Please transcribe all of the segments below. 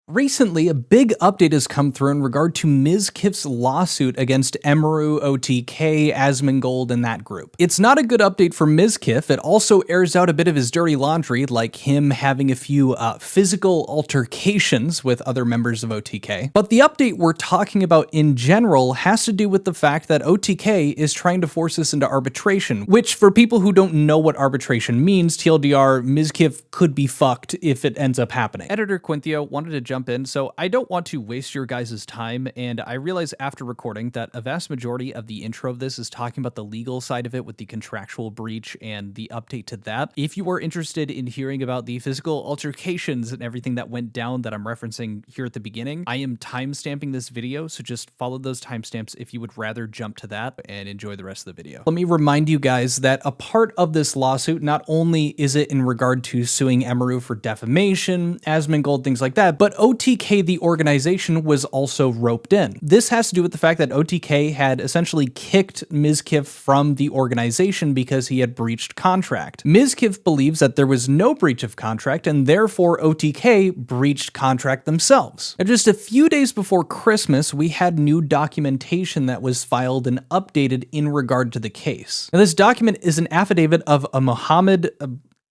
Recently, a big update has come through in regard to Mizkif's lawsuit against Emiru, OTK, Asmongold, and that group. It's not a good update for Mizkif. It also airs out a bit of his dirty laundry, like him having a few physical altercations with other members of OTK. But the update we're talking about in general has to do with the fact that OTK is trying to force us into arbitration, which for people who don't know what arbitration means, TLDR, Mizkif could be fucked if it ends up happening. Editor Quinthio wanted to jump in, so I don't want to waste your guys' time, and I realize after recording that a vast majority of the intro of this is talking about the legal side of it with the contractual breach and the update to that. If you are interested in hearing about the physical altercations and everything that went down that I'm referencing here at the beginning, I am timestamping this video, so just follow those timestamps if you would rather jump to that and enjoy the rest of the video. Let me remind you guys that a part of this lawsuit, not only is it in regard to suing Emiru for defamation, Asmongold, things like that, but OTK, the organization, was also roped in. This has to do with the fact that OTK had essentially kicked Mizkif from the organization because he had breached contract. Mizkif believes that there was no breach of contract, and therefore OTK breached contract themselves. Now, just a few days before Christmas, we had new documentation that was filed and updated in regard to the case. Now, this document is an affidavit of a Mohammed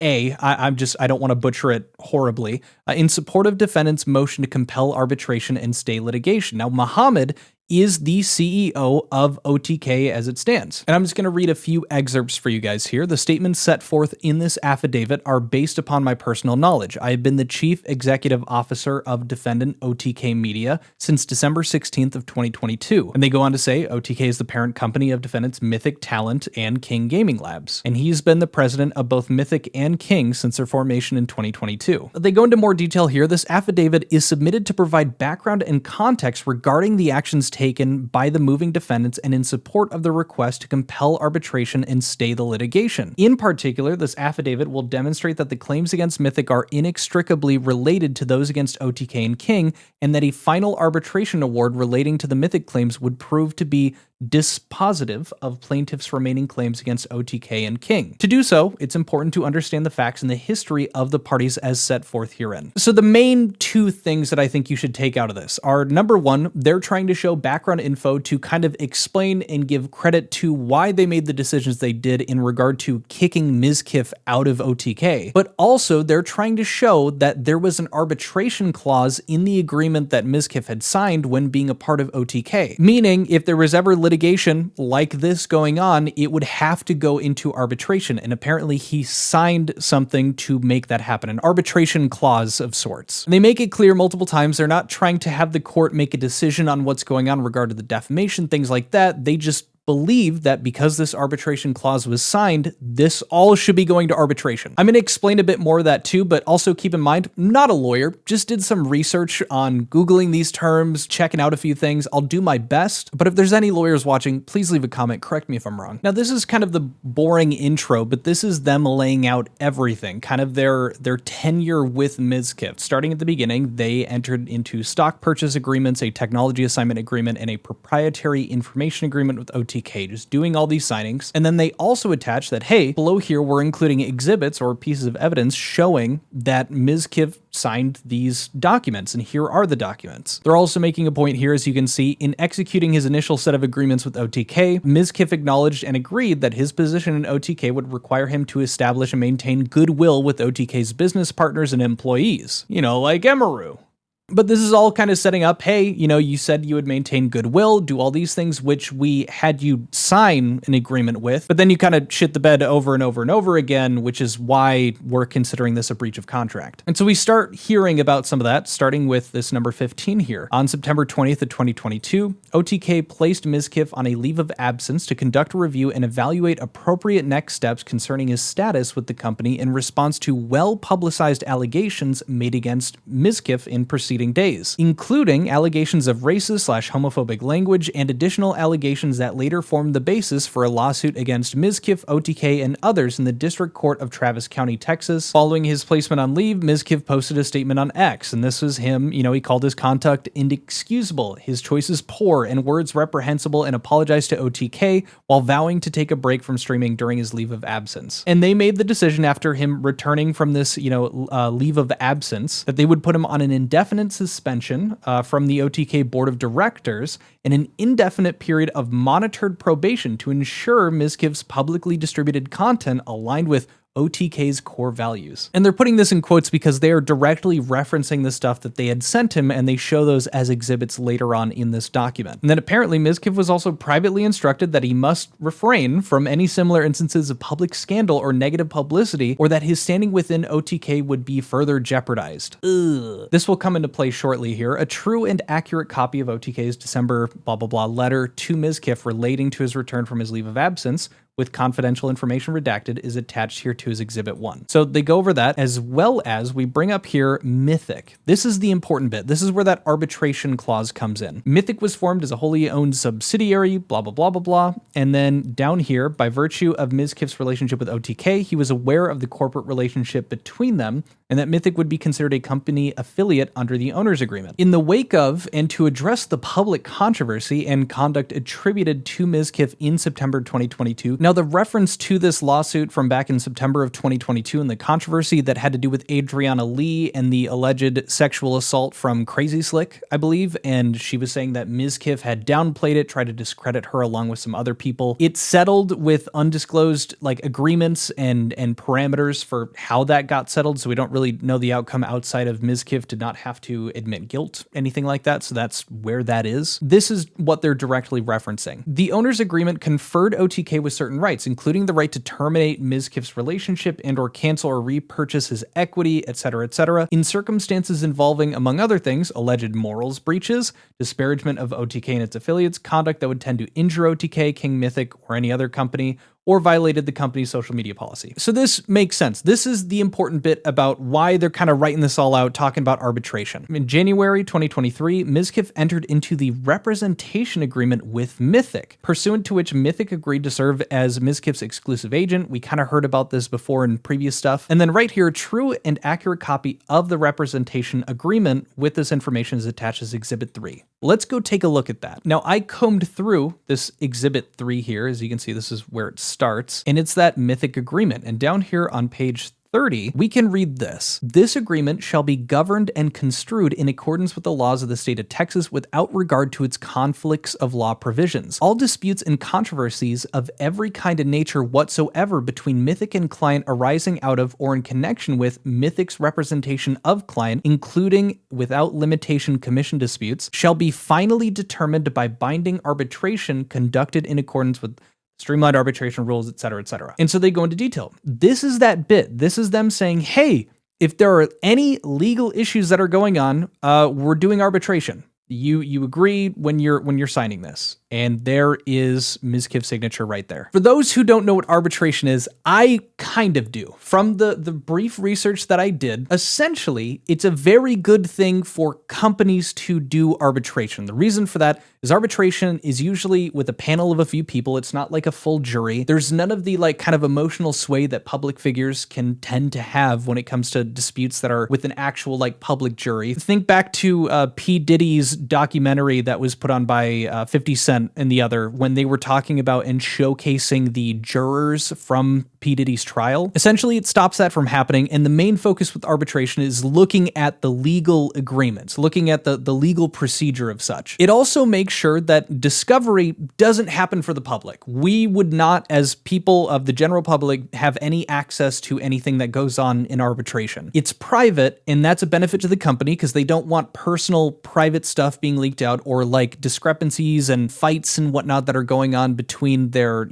I don't want to butcher it horribly, in support of defendant's motion to compel arbitration and stay litigation. Now, Mohammed is the CEO of OTK as it stands. And I'm just going to read a few excerpts for you guys here. The statements set forth in this affidavit are based upon my personal knowledge. I have been the Chief Executive Officer of defendant OTK Media since December 16th of 2022. And they go on to say OTK is the parent company of defendants Mythic Talent and King Gaming Labs. And he's been the president of both Mythic and King since their formation in 2022. They go into more detail here. This affidavit is submitted to provide background and context regarding the actions taken by the moving defendants and in support of the request to compel arbitration and stay the litigation. In particular, this affidavit will demonstrate that the claims against Mythic are inextricably related to those against OTK and King, and that a final arbitration award relating to the Mythic claims would prove to be dispositive of plaintiffs' remaining claims against OTK and King. To do so, it's important to understand the facts and the history of the parties as set forth herein. So the main two things that I think you should take out of this are, number one, they're trying to show background info to kind of explain and give credit to why they made the decisions they did in regard to kicking Mizkif out of OTK, but also they're trying to show that there was an arbitration clause in the agreement that Mizkif had signed when being a part of OTK, meaning if there was ever litigation like this going on, it would have to go into arbitration, and apparently he signed something to make that happen, an arbitration clause of sorts. And they make it clear multiple times they're not trying to have the court make a decision on what's going on in regard to the defamation, things like that. They just believe that because this arbitration clause was signed, this all should be going to arbitration. I'm going to explain a bit more of that too, but also keep in mind, I'm not a lawyer, just did some research on Googling these terms, checking out a few things. I'll do my best, but if there's any lawyers watching, please leave a comment, correct me if I'm wrong. Now, this is kind of the boring intro, but this is them laying out everything, kind of their tenure with Mizkif. Starting at the beginning, they entered into stock purchase agreements, a technology assignment agreement, and a proprietary information agreement with OTK, just doing all these signings. And then they also attach that, hey, below here, we're including exhibits or pieces of evidence showing that Mizkif signed these documents, and here are the documents. They're also making a point here, as you can see, in executing his initial set of agreements with OTK, Mizkif acknowledged and agreed that his position in OTK would require him to establish and maintain goodwill with OTK's business partners and employees. You know, like Emiru. But this is all kind of setting up, hey, you know, you said you would maintain goodwill, do all these things, which we had you sign an agreement with, but then you kind of shit the bed over and over and over again, which is why we're considering this a breach of contract. And so we start hearing about some of that, starting with this number 15 here. On September 20th of 2022, OTK placed Mizkif on a leave of absence to conduct a review and evaluate appropriate next steps concerning his status with the company in response to well-publicized allegations made against Mizkif in preceding days, including allegations of racist/homophobic language and additional allegations that later formed the basis for a lawsuit against Mizkif, OTK, and others in the District Court of Travis County, Texas. Following his placement on leave, Mizkif posted a statement on X, and this was him, you know, he called his conduct inexcusable, his choices poor, and words reprehensible, and apologized to OTK while vowing to take a break from streaming during his leave of absence. And they made the decision after him returning from this, leave of absence that they would put him on an indefinite indefinite suspension from the OTK board of directors and an indefinite period of monitored probation to ensure Mizkif's publicly distributed content aligned with OTK's core values. And they're putting this in quotes because they are directly referencing the stuff that they had sent him, and they show those as exhibits later on in this document. And then apparently Mizkif was also privately instructed that he must refrain from any similar instances of public scandal or negative publicity, or that his standing within OTK would be further jeopardized. Ugh. This will come into play shortly here. A true and accurate copy of OTK's December blah blah blah letter to Mizkif relating to his return from his leave of absence with confidential information redacted is attached here to his Exhibit 1. So they go over that, as well as we bring up here Mythic. This is the important bit. This is where that arbitration clause comes in. Mythic was formed as a wholly owned subsidiary, blah, blah, blah, blah, blah. And then down here, by virtue of Mizkif's relationship with OTK, he was aware of the corporate relationship between them, and that Mythic would be considered a company affiliate under the owner's agreement. In the wake of, and to address the public controversy and conduct attributed to Mizkif in September 2022, now the reference to this lawsuit from back in September of 2022 and the controversy that had to do with Adriana Lee and the alleged sexual assault from Crazy Slick, I believe, and she was saying that Mizkif had downplayed it, tried to discredit her along with some other people. It settled with undisclosed agreements and parameters for how that got settled, so we don't really know the outcome outside of Mizkif did not have to admit guilt, anything like that, so that's where that is. This is what they're directly referencing. The owner's agreement conferred OTK with certain rights, including the right to terminate Mizkif's relationship and or cancel or repurchase his equity, etc., in circumstances involving, among other things, alleged morals breaches, disparagement of OTK and its affiliates, conduct that would tend to injure OTK, King Mythic, or any other company, or violated the company's social media policy. So this makes sense. This is the important bit about why they're kind of writing this all out, talking about arbitration. In January 2023, Mizkif entered into the representation agreement with Mythic, pursuant to which Mythic agreed to serve as Mizkif's exclusive agent. We kind of heard about this before in previous stuff. And then right here, a true and accurate copy of the representation agreement with this information is attached as Exhibit 3. Let's go take a look at that. Now, I combed through this Exhibit 3 here. As you can see, this is where it starts, and it's that Mythic agreement. And down here on page 30, we can read this. This agreement shall be governed and construed in accordance with the laws of the state of Texas without regard to its conflicts of law provisions. All disputes and controversies of every kind of nature whatsoever between Mythic and client arising out of or in connection with Mythic's representation of client, including without limitation commission disputes, shall be finally determined by binding arbitration conducted in accordance with streamlined arbitration rules, etc. And so they go into detail. This is that bit. This is them saying, hey, if there are any legal issues that are going on, we're doing arbitration. You agree when you're signing this. And there is Mizkif's signature right there. For those who don't know what arbitration is, I kind of do. From the brief research that I did, essentially, it's a very good thing for companies to do arbitration. The reason for that is arbitration is usually with a panel of a few people. It's not like a full jury. There's none of the kind of emotional sway that public figures can tend to have when it comes to disputes that are with an actual public jury. Think back to P. Diddy's documentary that was put on by 50 Cent and the other, when they were talking about and showcasing the jurors from P. Diddy's trial. Essentially, it stops that from happening, and the main focus with arbitration is looking at the legal agreements, looking at the legal procedure of such. It also makes sure that discovery doesn't happen for the public. We would not, as people of the general public, have any access to anything that goes on in arbitration. It's private, and that's a benefit to the company because they don't want personal, private stuff being leaked out, or discrepancies and fights and whatnot that are going on between their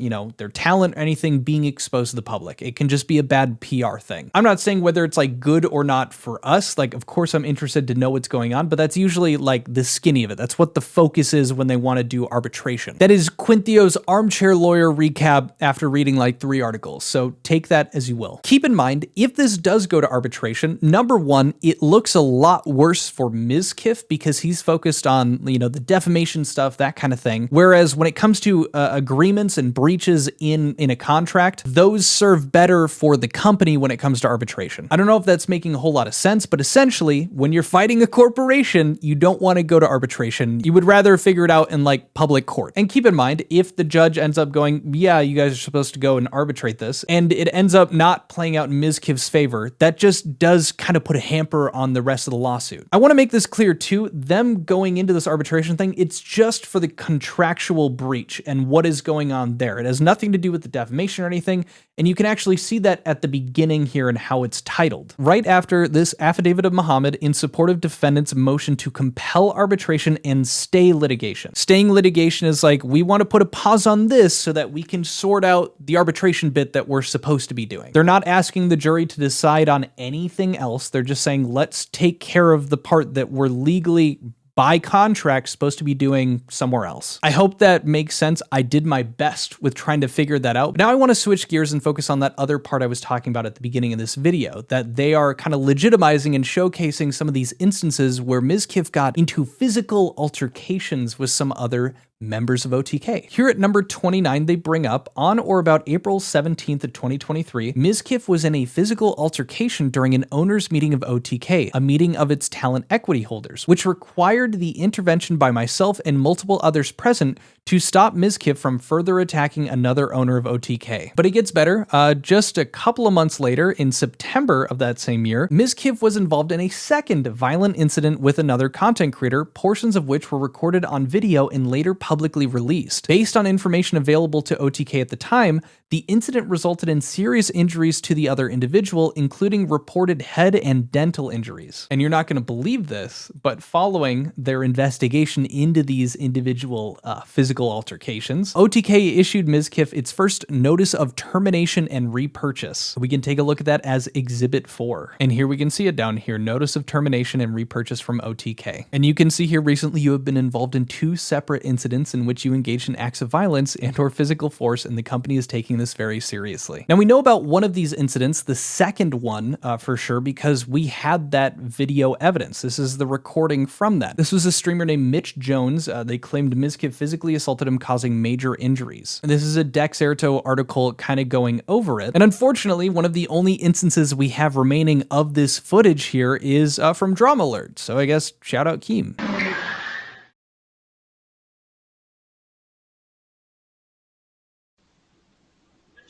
talent or anything being exposed to the public. It can just be a bad PR thing. I'm not saying whether it's good or not for us. Of course I'm interested to know what's going on, but that's usually the skinny of it. That's what the focus is when they want to do arbitration. That is Quinthio's armchair lawyer recap after reading 3 articles. So take that as you will. Keep in mind, if this does go to arbitration, number one, it looks a lot worse for Mizkif because he's focused on, the defamation stuff, that kind of thing. thing. Whereas when it comes to agreements and breaches in a contract, those serve better for the company when it comes to arbitration. I don't know if that's making a whole lot of sense, but essentially, when you're fighting a corporation, you don't want to go to arbitration. You would rather figure it out in like public court. And keep in mind, if the judge ends up going, yeah, you guys are supposed to go and arbitrate this, and it ends up not playing out in Mizkif's favor, that just does kind of put a hamper on the rest of the lawsuit. I want to make this clear too, them going into this arbitration thing, it's just for the contractual breach and what is going on there. It has nothing to do with the defamation or anything, and you can actually see that at the beginning here and how it's titled. Right after this affidavit of Muhammad in support of defendant's motion to compel arbitration and stay litigation. Staying litigation is like, we want to put a pause on this so that we can sort out the arbitration bit that we're supposed to be doing. They're not asking the jury to decide on anything else. They're just saying, let's take care of the part that we're legally by contract supposed to be doing somewhere else. I hope that makes sense. I did my best with trying to figure that out. But now I want to switch gears and focus on that other part I was talking about at the beginning of this video, that they are kind of legitimizing and showcasing some of these instances where Mizkif got into physical altercations with some other members of OTK. Here at number 29, they bring up, on or about April 17th of 2023, Mizkif was in a physical altercation during an owners meeting of OTK, a meeting of its talent equity holders, which required the intervention by myself and multiple others present to stop Mizkif from further attacking another owner of OTK. But it gets better. Just a couple of months later, in September of that same year, Mizkif was involved in a second violent incident with another content creator, portions of which were recorded on video and later publicly released. Based on information available to OTK at the time, the incident resulted in serious injuries to the other individual, including reported head and dental injuries. And you're not going to believe this, but following their investigation into these individual physical altercations, OTK issued Mizkif its first notice of termination and repurchase. We can take a look at that as Exhibit 4. And here we can see it down here, notice of termination and repurchase from OTK. And you can see here recently you have been involved in 2 separate incidents in which you engaged in acts of violence and or physical force, and the company is taking this very seriously. Now we know about one of these incidents, the second one for sure, because we had that video evidence. This is the recording from that. This was a streamer named Mitch Jones. They claimed Mizkif physically assaulted him, causing major injuries. And this is a Dexerto article kind of going over it. And unfortunately, one of the only instances we have remaining of this footage here is from Drama Alert. So I guess shout out Keem.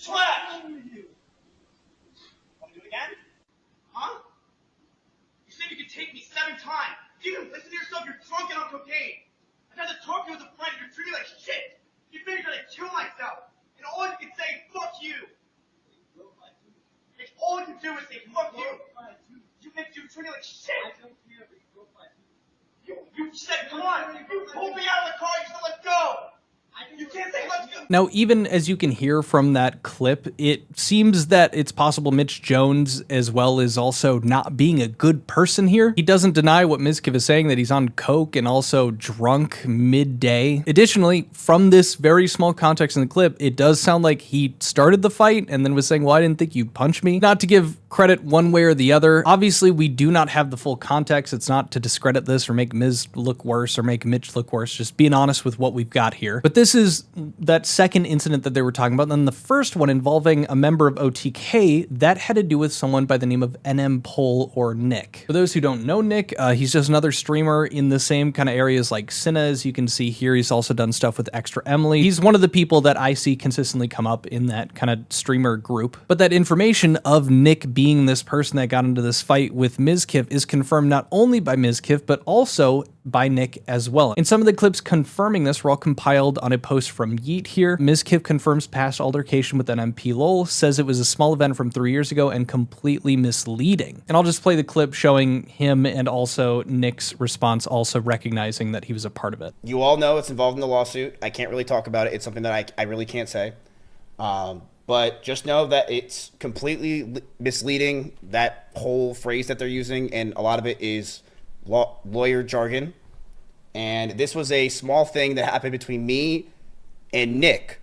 Trash! Want to do it again? Huh? You said you could take me 7 times. You didn't listen to yourself, you're drunk and on cocaine. I tried to talk to you as a friend, you're treating me like shit. You figured I'd kill myself. And all you can say is fuck you. It's all you do is say fuck you. You treat me like shit. I don't care, but you broke my tooth. You said come on. You pulled me out of the car, you said let's go. You can't say let's go. Now, even as you can hear from that clip, it seems that it's possible Mitch Jones, as well as also not being a good person here. He doesn't deny what Mizkif is saying, that he's on coke and also drunk midday. Additionally, from this very small context in the clip, it does sound like he started the fight and then was saying, well, I didn't think you punched me. Not to give credit one way or the other. Obviously, we do not have the full context. It's not to discredit this or make Miz look worse or make Mitch look worse. Just being honest with what we've got here. But this is that second incident that they were talking about. And then the first one involving a member of OTK, that had to do with someone by the name of NM Pole or Nick. For those who don't know Nick, he's just another streamer in the same kind of areas like Cinna, as you can see here. He's also done stuff with Extra Emily. He's one of the people that I see consistently come up in that kind of streamer group. But that information of Nick being this person that got into this fight with Mizkif is confirmed not only by Mizkif, but also by Nick as well. And some of the clips confirming this were all compiled on a post from Yeet here. Mizkif confirms past altercation with NMP LOL, says it was a small event from 3 years ago and completely misleading. And I'll just play the clip showing him and also Nick's response, also recognizing that he was a part of it. You all know it's involved in the lawsuit. I can't really talk about it. It's something that I really can't say. But just know that it's completely misleading, that whole phrase that they're using, and a lot of it is lawyer jargon. And this was a small thing that happened between me and Nick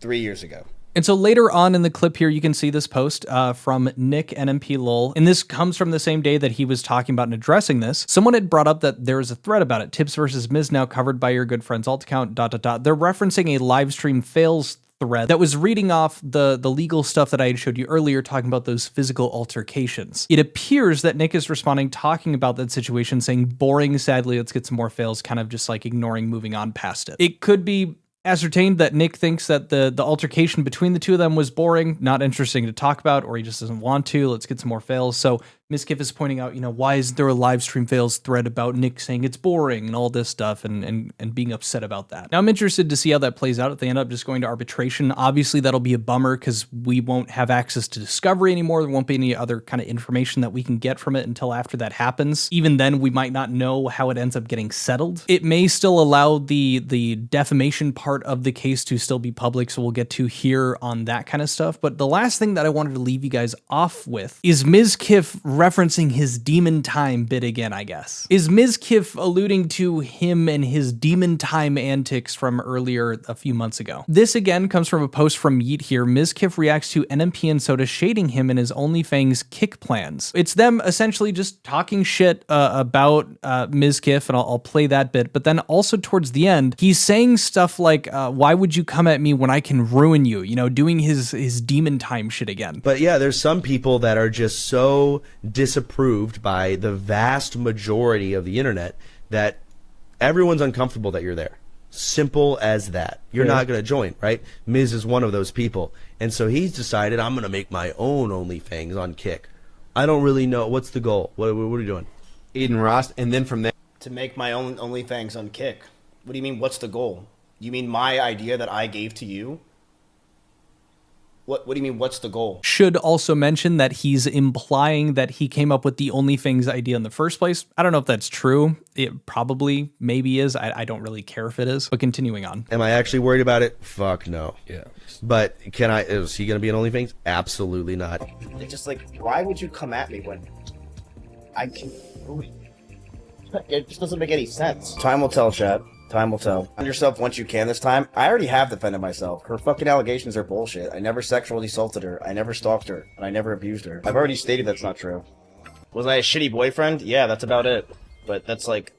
3 years ago. And so later on in the clip here, you can see this post from Nick NMP Lol. And this comes from the same day that he was talking about and addressing this. Someone had brought up that there was a thread about it. Tips versus Miz now covered by your good friend's alt account, ... They're referencing a live stream fails thread that was reading off the legal stuff that I had showed you earlier, talking about those physical altercations. It appears that Nick is responding, talking about that situation, saying boring, sadly, let's get some more fails, kind of just like ignoring, moving on past it. It could be ascertained that Nick thinks that the altercation between the two of them was boring, not interesting to talk about, or he just doesn't want to. Let's get some more fails. So Mizkif is pointing out, why isn't there a live stream fails thread about Nick saying it's boring and all this stuff and being upset about that. Now I'm interested to see how that plays out if they end up just going to arbitration. Obviously that'll be a bummer because we won't have access to Discovery anymore. There won't be any other kind of information that we can get from it until after that happens. Even then we might not know how it ends up getting settled. It may still allow the defamation part of the case to still be public, so we'll get to hear on that kind of stuff. But the last thing that I wanted to leave you guys off with is Mizkif referencing his demon time bit again, I guess. Is Mizkif alluding to him and his demon time antics from earlier a few months ago? This again comes from a post from Yeet here. Mizkif reacts to NMP and Soda shading him in his OnlyFans kick plans. It's them essentially just talking shit about Mizkif, and I'll play that bit. But then also towards the end, he's saying stuff like, why would you come at me when I can ruin you? Doing his demon time shit again. But yeah, there's some people that are just so disapproved by the vast majority of the internet that everyone's uncomfortable that you're there. Simple as that. You're not going to join, right? Miz is one of those people. And so he's decided, I'm going to make my own OnlyFans on Kick. I don't really know. What's the goal? What are you doing? Eden Ross, and then from there... To make my own OnlyFans on Kick. What do you mean, what's the goal? You mean my idea that I gave to you? What do you mean, what's the goal? Should also mention that he's implying that he came up with the OnlyFans idea in the first place. I don't know if that's true. It probably maybe is. I don't really care if it is, but continuing on. Am I actually worried about it? Fuck no. Yeah. But is he going to be an OnlyFans? Absolutely not. It's just like, why would you come at me when I can ruin you? It just doesn't make any sense. Time will tell, Chad. Time will tell. Defend yourself once you can this time. I already have defended myself. Her fucking allegations are bullshit. I never sexually assaulted her. I never stalked her. And I never abused her. I've already stated that's not true. Was I a shitty boyfriend? Yeah, that's about it. But that's like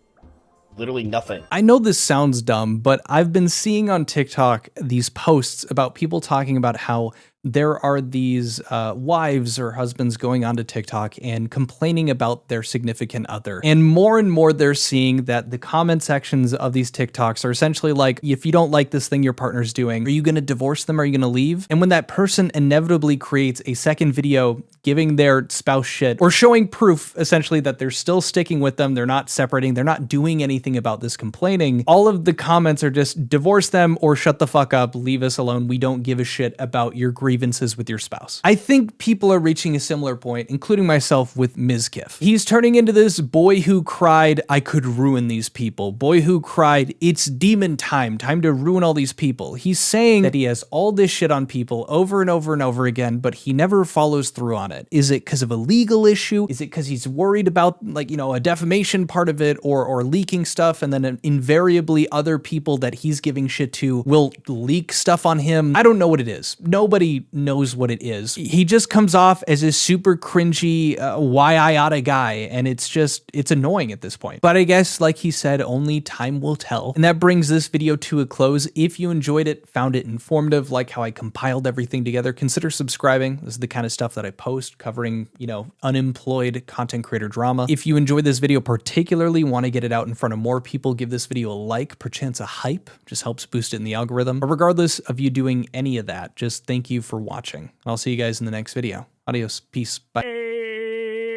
literally nothing. I know this sounds dumb, but I've been seeing on TikTok these posts about people talking about how there are these wives or husbands going onto TikTok and complaining about their significant other. And more they're seeing that the comment sections of these TikToks are essentially like, if you don't like this thing your partner's doing, are you going to divorce them? Are you going to leave? And when that person inevitably creates a second video giving their spouse shit or showing proof essentially that they're still sticking with them, they're not separating, they're not doing anything about this complaining, all of the comments are just divorce them or shut the fuck up, leave us alone. We don't give a shit about your grievances with your spouse. I think people are reaching a similar point, including myself with Mizkif. He's turning into this boy who cried, I could ruin these people. Boy who cried, it's demon time to ruin all these people. He's saying that he has all this shit on people over and over and over again, but he never follows through on it. Is it because of a legal issue? Is it because he's worried about a defamation part of it or leaking stuff, and then invariably other people that he's giving shit to will leak stuff on him? I don't know what it is. Nobody knows what it is. He just comes off as a super cringy why I oughta guy, and it's annoying at this point. But I guess, like he said, only time will tell. And that brings this video to a close. If you enjoyed it, found it informative, like how I compiled everything together, consider subscribing. This is the kind of stuff that I post covering, unemployed content creator drama. If you enjoyed this video particularly, want to get it out in front of more people, give this video a like, perchance a hype, just helps boost it in the algorithm. But regardless of you doing any of that, just thank you for watching. I'll see you guys in the next video. Adios. Peace. Bye.